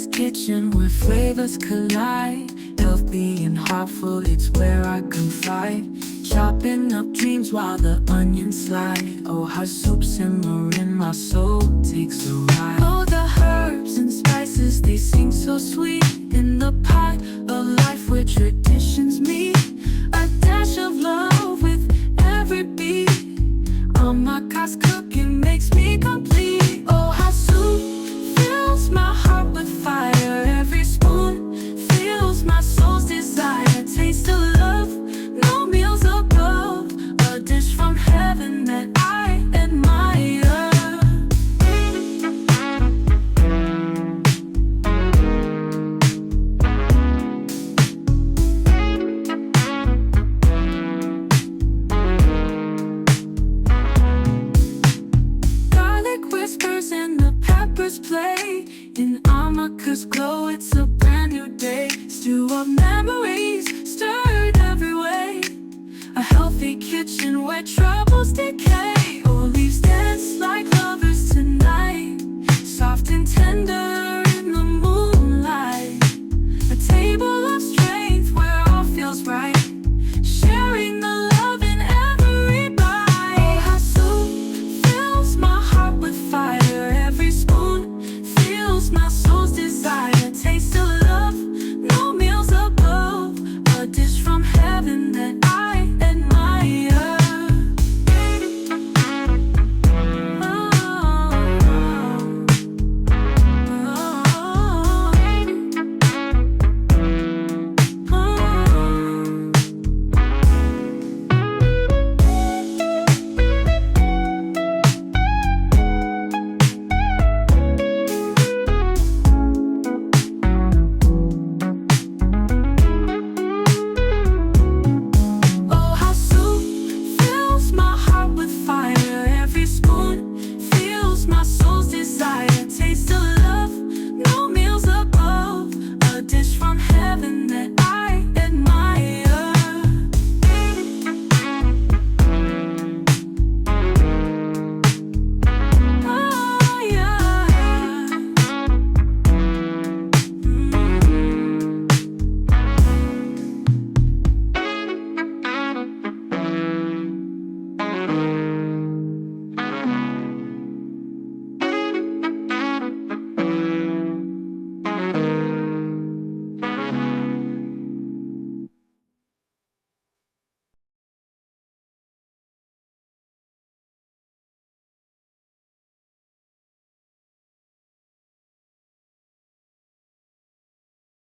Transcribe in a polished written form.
Mama's kitchen where flavors collide. Healthy and heartful, it's where I confide. Chopping up dreams while the onions slide. Oh, how soup simmering, my soul takes a ride. Oh, the herbs and spices, they sing so sweet in the pot of life where traditions meet. A dash of love with every beat. Mama's cooking makes me complete. Oh, how soup fills my heart with fire. Every spoon fills my soul's desire. Taste of love, no meals above. A dish from heaven that I admire. Garlic whispers and the peppers play in Amaka's glow.